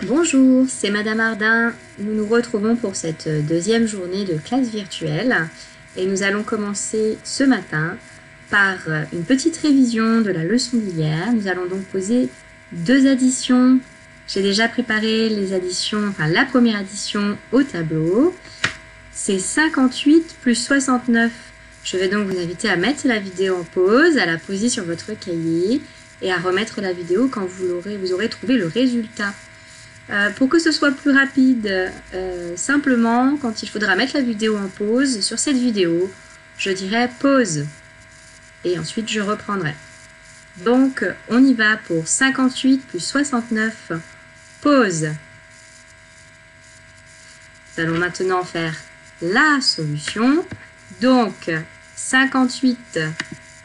Bonjour, c'est Madame Ardin. Nous nous retrouvons pour cette deuxième journée de classe virtuelle et nous allons commencer ce matin par une petite révision de la leçon d'hier. Nous allons donc poser deux additions. J'ai déjà préparé les additions, la première addition au tableau. C'est 58 plus 69. Je vais donc vous inviter à mettre la vidéo en pause, à la poser sur votre cahier et à remettre la vidéo quand vous aurez trouvé le résultat. Pour que ce soit plus rapide, simplement, quand il faudra mettre la vidéo en pause, sur cette vidéo, je dirai pause. Et ensuite, je reprendrai. Donc, on y va pour 58 plus 69. Pause. Nous allons maintenant faire la solution. Donc, 58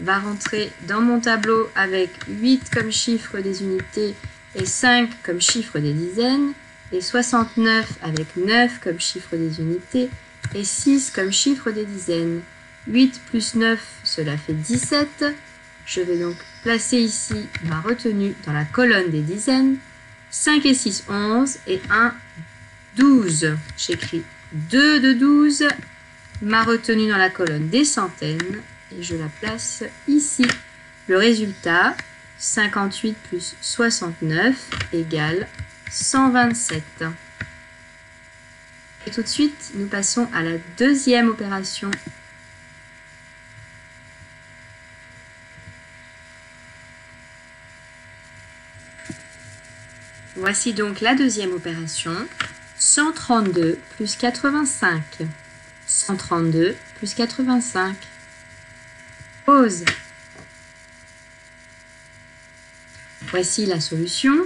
va rentrer dans mon tableau avec 8 comme chiffre des unités et 5 comme chiffre des dizaines, et 69 avec 9 comme chiffre des unités, et 6 comme chiffre des dizaines. 8 plus 9, cela fait 17. Je vais donc placer ici ma retenue dans la colonne des dizaines. 5 et 6, 11, et 1, 12. J'écris 2 de 12, ma retenue dans la colonne des centaines, et je la place ici. Le résultat, 58 plus 69 égale 127. Et tout de suite, nous passons à la deuxième opération. Voici donc la deuxième opération. 132 plus 85. 132 plus 85. Pause. Voici la solution.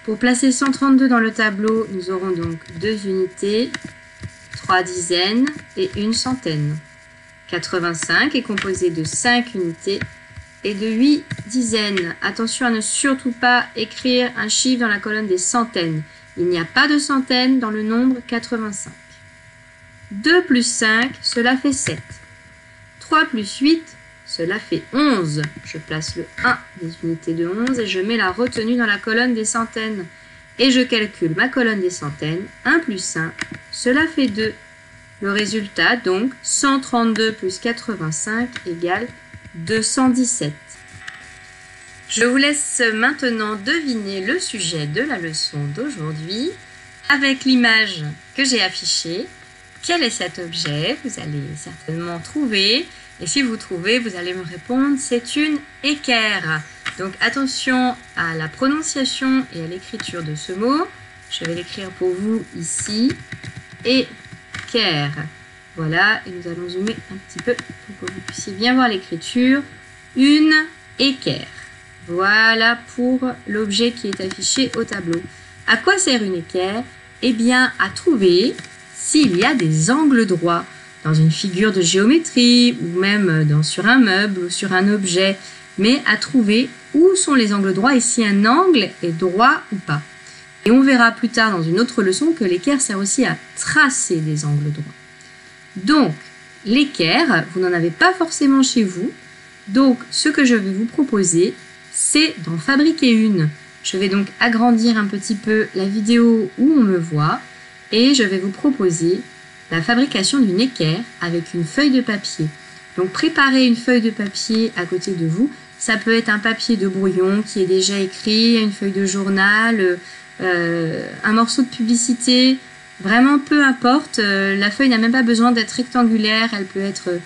Pour placer 132 dans le tableau, nous aurons donc 2 unités, 3 dizaines et 1 centaine. 85 est composé de 5 unités et de 8 dizaines. Attention à ne surtout pas écrire un chiffre dans la colonne des centaines. Il n'y a pas de centaines dans le nombre 85. 2 plus 5, cela fait 7. 3 plus 8, cela fait 11. Je place le 1 des unités de 11 et je mets la retenue dans la colonne des centaines. Et je calcule ma colonne des centaines. 1 plus 1, cela fait 2. Le résultat, donc, 132 plus 85 égale 217. Je vous laisse maintenant deviner le sujet de la leçon d'aujourd'hui avec l'image que j'ai affichée. Quel est cet objet? Vous allez certainement trouver. Et si vous trouvez, vous allez me répondre, c'est une équerre. Donc attention à la prononciation et à l'écriture de ce mot. Je vais l'écrire pour vous ici. Équerre. Voilà, et nous allons zoomer un petit peu pour que vous puissiez bien voir l'écriture. Une équerre. Voilà pour l'objet qui est affiché au tableau. À quoi sert une équerre? Eh bien, à trouver s'il y a des angles droits dans une figure de géométrie ou même sur un meuble ou sur un objet, mais à trouver où sont les angles droits et si un angle est droit ou pas. Et on verra plus tard dans une autre leçon que l'équerre sert aussi à tracer des angles droits. Donc, l'équerre, vous n'en avez pas forcément chez vous, donc ce que je vais vous proposer, c'est d'en fabriquer une. Je vais donc agrandir un petit peu la vidéo où on me voit et je vais vous proposer la fabrication d'une équerre avec une feuille de papier. Donc préparez une feuille de papier à côté de vous. Ça peut être un papier de brouillon qui est déjà écrit, une feuille de journal, un morceau de publicité. Vraiment peu importe, la feuille n'a même pas besoin d'être rectangulaire, elle peut être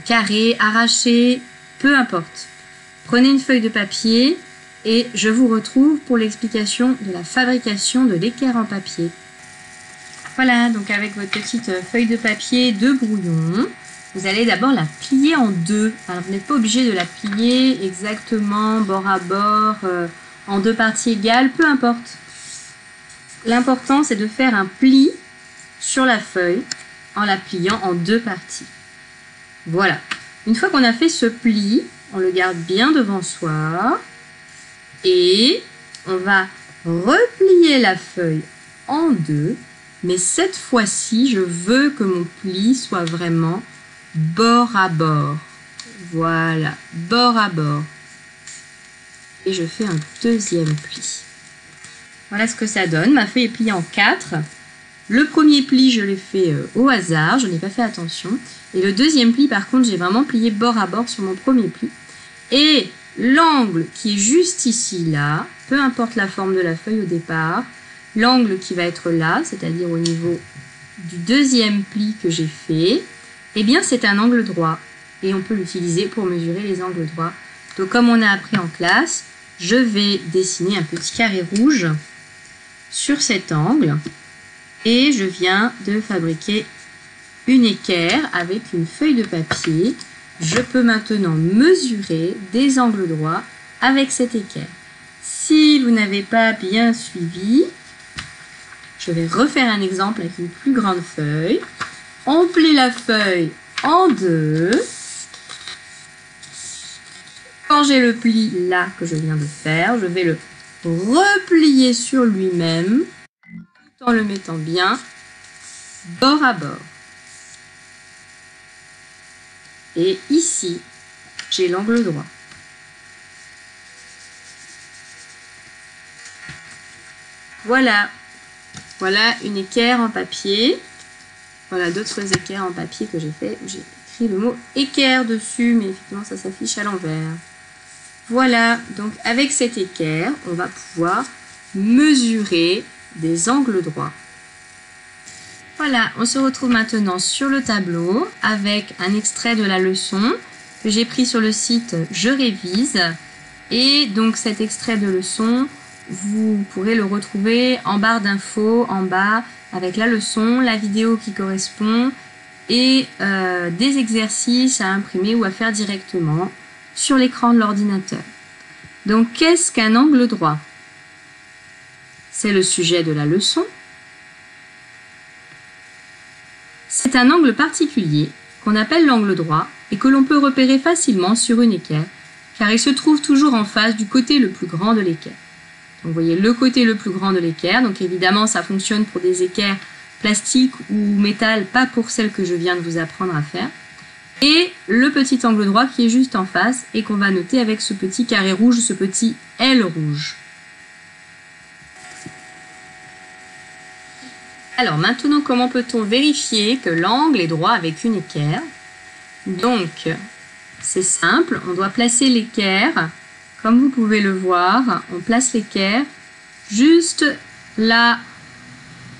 carrée, arrachée, peu importe. Prenez une feuille de papier et je vous retrouve pour l'explication de la fabrication de l'équerre en papier. Voilà, donc avec votre petite feuille de papier de brouillon, vous allez d'abord la plier en deux. Alors vous n'êtes pas obligé de la plier exactement bord à bord, en deux parties égales, peu importe. L'important c'est de faire un pli sur la feuille en la pliant en deux parties. Voilà. Une fois qu'on a fait ce pli, on le garde bien devant soi et on va replier la feuille en deux. Mais cette fois-ci, je veux que mon pli soit vraiment bord à bord. Voilà, bord à bord. Et je fais un deuxième pli. Voilà ce que ça donne. Ma feuille est pliée en 4. Le premier pli, je l'ai fait au hasard, je n'ai pas fait attention. Et le deuxième pli, par contre, j'ai vraiment plié bord à bord sur mon premier pli. Et l'angle qui est juste ici, là, peu importe la forme de la feuille au départ, l'angle qui va être là, c'est-à-dire au niveau du deuxième pli que j'ai fait, eh bien c'est un angle droit. Et on peut l'utiliser pour mesurer les angles droits. Donc comme on a appris en classe, je vais dessiner un petit carré rouge sur cet angle. Et je viens de fabriquer une équerre avec une feuille de papier. Je peux maintenant mesurer des angles droits avec cette équerre. Si vous n'avez pas bien suivi, je vais refaire un exemple avec une plus grande feuille. On plie la feuille en deux. Quand j'ai le pli là que je viens de faire, je vais le replier sur lui-même tout en le mettant bien bord à bord. Et ici, j'ai l'angle droit. Voilà. Voilà une équerre en papier. Voilà d'autres équerres en papier que j'ai fait. J'ai écrit le mot équerre dessus, mais effectivement ça s'affiche à l'envers. Voilà, donc avec cette équerre, on va pouvoir mesurer des angles droits. Voilà, on se retrouve maintenant sur le tableau avec un extrait de la leçon que j'ai pris sur le site Je révise. Et donc cet extrait de leçon, vous pourrez le retrouver en barre d'infos, en bas, avec la leçon, la vidéo qui correspond et des exercices à imprimer ou à faire directement sur l'écran de l'ordinateur. Donc, qu'est-ce qu'un angle droit? C'est le sujet de la leçon. C'est un angle particulier qu'on appelle l'angle droit et que l'on peut repérer facilement sur une équerre, car il se trouve toujours en face du côté le plus grand de l'équerre. Donc, vous voyez le côté le plus grand de l'équerre. Donc, évidemment, ça fonctionne pour des équerres plastiques ou métal, pas pour celles que je viens de vous apprendre à faire. Et le petit angle droit qui est juste en face et qu'on va noter avec ce petit carré rouge, ce petit L rouge. Alors maintenant, comment peut-on vérifier que l'angle est droit avec une équerre? Donc, c'est simple, on doit placer l'équerre, comme vous pouvez le voir, on place l'équerre juste là,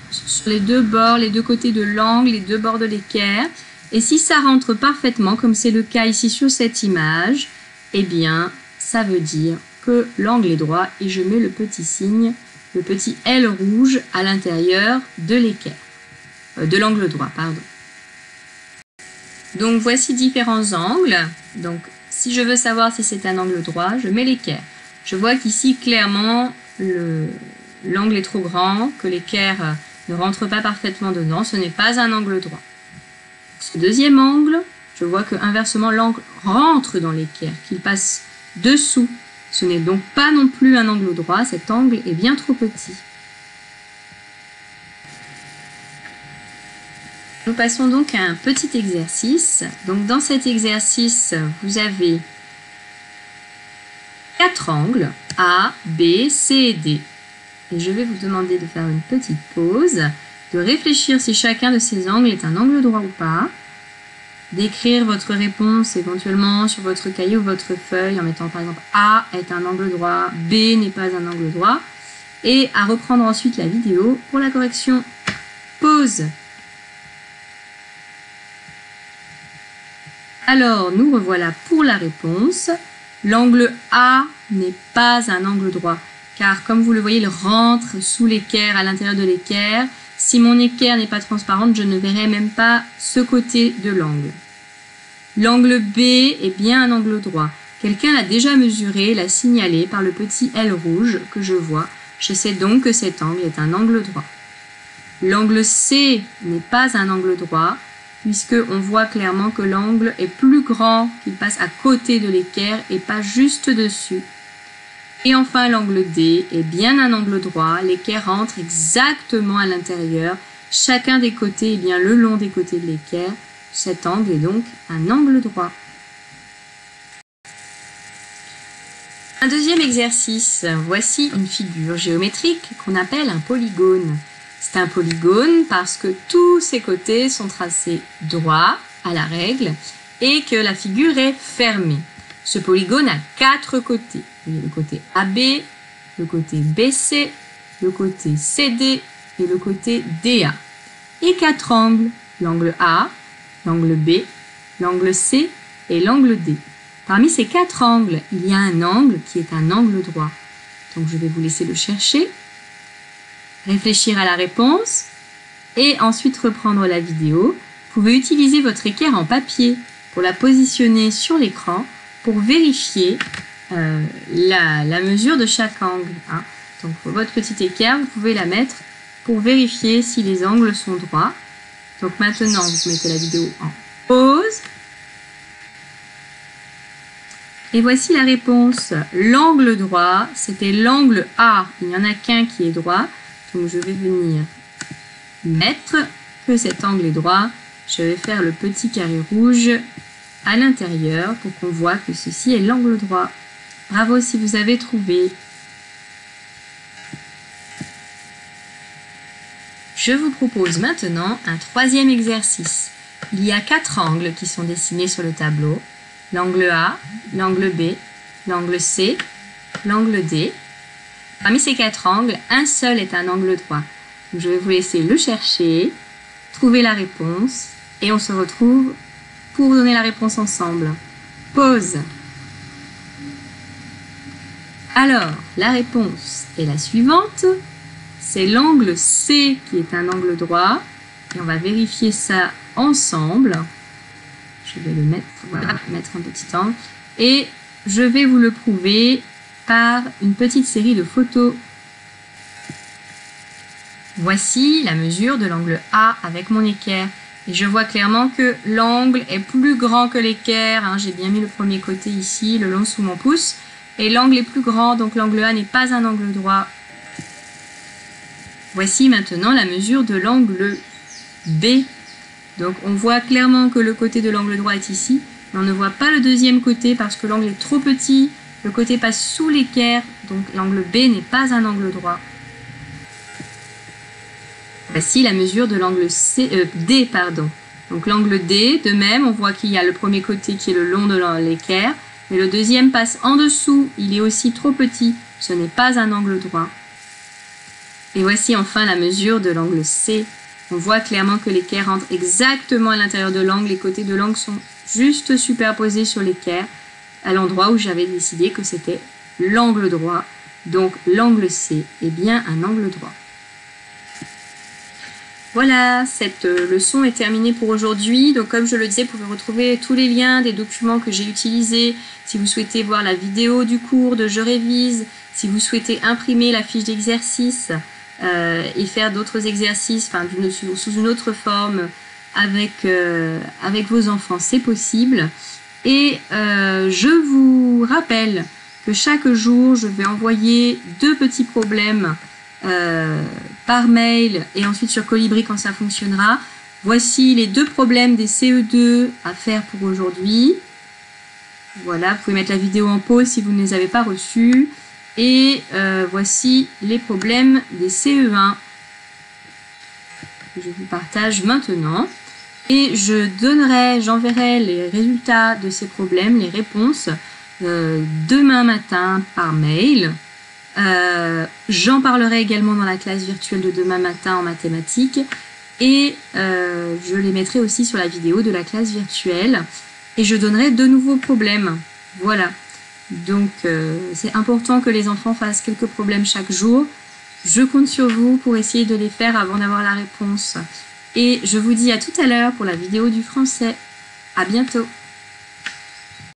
sur les deux bords, les deux côtés de l'angle, les deux bords de l'équerre. Et si ça rentre parfaitement, comme c'est le cas ici sur cette image, eh bien, ça veut dire que l'angle est droit et je mets le petit signe, le petit L rouge à l'intérieur de l'équerre, de l'angle droit, pardon. Donc, voici différents angles. Donc, si je veux savoir si c'est un angle droit, je mets l'équerre. Je vois qu'ici, clairement, l'angle est trop grand, que l'équerre ne rentre pas parfaitement dedans. Ce n'est pas un angle droit. Ce deuxième angle, je vois que inversement l'angle rentre dans l'équerre, qu'il passe dessous. Ce n'est donc pas non plus un angle droit, cet angle est bien trop petit. Nous passons donc à un petit exercice. Donc dans cet exercice, vous avez 4 angles, A, B, C et D. Et je vais vous demander de faire une petite pause, de réfléchir si chacun de ces angles est un angle droit ou pas, d'écrire votre réponse éventuellement sur votre cahier ou votre feuille en mettant par exemple A est un angle droit, B n'est pas un angle droit, et à reprendre ensuite la vidéo pour la correction. Pause. Alors, nous revoilà pour la réponse. L'angle A n'est pas un angle droit, car comme vous le voyez, il rentre sous l'équerre, à l'intérieur de l'équerre. Si mon équerre n'est pas transparente, je ne verrai même pas ce côté de l'angle. L'angle B est bien un angle droit. Quelqu'un l'a déjà mesuré, l'a signalé par le petit L rouge que je vois. Je sais donc que cet angle est un angle droit. L'angle C n'est pas un angle droit, puisqu'on voit clairement que l'angle est plus grand, qu'il passe à côté de l'équerre et pas juste dessus. Et enfin, l'angle D est bien un angle droit. L'équerre rentre exactement à l'intérieur. Chacun des côtés est bien le long des côtés de l'équerre. Cet angle est donc un angle droit. Un deuxième exercice, voici une figure géométrique qu'on appelle un polygone. C'est un polygone parce que tous ses côtés sont tracés droit à la règle et que la figure est fermée. Ce polygone a 4 côtés. Vous voyez le côté AB, le côté BC, le côté CD et le côté DA. Et 4 angles, l'angle A, l'angle B, l'angle C et l'angle D. Parmi ces 4 angles, il y a un angle qui est un angle droit. Donc je vais vous laisser le chercher, réfléchir à la réponse et ensuite reprendre la vidéo. Vous pouvez utiliser votre équerre en papier pour la positionner sur l'écran pour vérifier la mesure de chaque angle. Hein. Donc votre petite équerre, vous pouvez la mettre pour vérifier si les angles sont droits. Donc maintenant, vous mettez la vidéo en pause. Et voici la réponse. L'angle droit, c'était l'angle A. Il n'y en a qu'un qui est droit. Donc je vais venir mettre que cet angle est droit. Je vais faire le petit carré rouge à l'intérieur pour qu'on voit que ceci est l'angle droit. Bravo si vous avez trouvé. Je vous propose maintenant un troisième exercice. Il y a 4 angles qui sont dessinés sur le tableau. L'angle A, l'angle B, l'angle C, l'angle D. Parmi ces 4 angles, un seul est un angle droit. Donc je vais vous laisser le chercher, trouver la réponse et on se retrouve pour donner la réponse ensemble. Pause. Alors, la réponse est la suivante. C'est l'angle C qui est un angle droit. Et on va vérifier ça ensemble. Je vais le mettre, voilà, mettre un petit angle. Et je vais vous le prouver par une petite série de photos. Voici la mesure de l'angle A avec mon équerre. Et je vois clairement que l'angle est plus grand que l'équerre. Hein. J'ai bien mis le premier côté ici, le long sous mon pouce. Et l'angle est plus grand, donc l'angle A n'est pas un angle droit. Voici maintenant la mesure de l'angle B. Donc on voit clairement que le côté de l'angle droit est ici, mais on ne voit pas le deuxième côté parce que l'angle est trop petit, le côté passe sous l'équerre, donc l'angle B n'est pas un angle droit. Voici la mesure de l'angle D. Donc l'angle D, de même, on voit qu'il y a le premier côté qui est le long de l'équerre, mais le deuxième passe en dessous, il est aussi trop petit, ce n'est pas un angle droit. Et voici enfin la mesure de l'angle C. On voit clairement que l'équerre rentre exactement à l'intérieur de l'angle. Les côtés de l'angle sont juste superposés sur l'équerre à l'endroit où j'avais décidé que c'était l'angle droit. Donc l'angle C est bien un angle droit. Voilà, cette leçon est terminée pour aujourd'hui. Donc comme je le disais, vous pouvez retrouver tous les liens des documents que j'ai utilisés. Si vous souhaitez voir la vidéo du cours de Je révise, si vous souhaitez imprimer la fiche d'exercice, et faire d'autres exercices sous une autre forme avec vos enfants, c'est possible. Et je vous rappelle que chaque jour, je vais envoyer 2 petits problèmes par mail et ensuite sur Colibri quand ça fonctionnera. Voici les 2 problèmes des CE2 à faire pour aujourd'hui. Voilà, vous pouvez mettre la vidéo en pause si vous ne les avez pas reçus. Et voici les problèmes des CE1 que je vous partage maintenant. Et j'enverrai les résultats de ces problèmes, les réponses, demain matin par mail. J'en parlerai également dans la classe virtuelle de demain matin en mathématiques. Et je les mettrai aussi sur la vidéo de la classe virtuelle. Et je donnerai de nouveaux problèmes. Voilà. Donc, c'est important que les enfants fassent quelques problèmes chaque jour. Je compte sur vous pour essayer de les faire avant d'avoir la réponse. Et je vous dis à tout à l'heure pour la vidéo du français. À bientôt.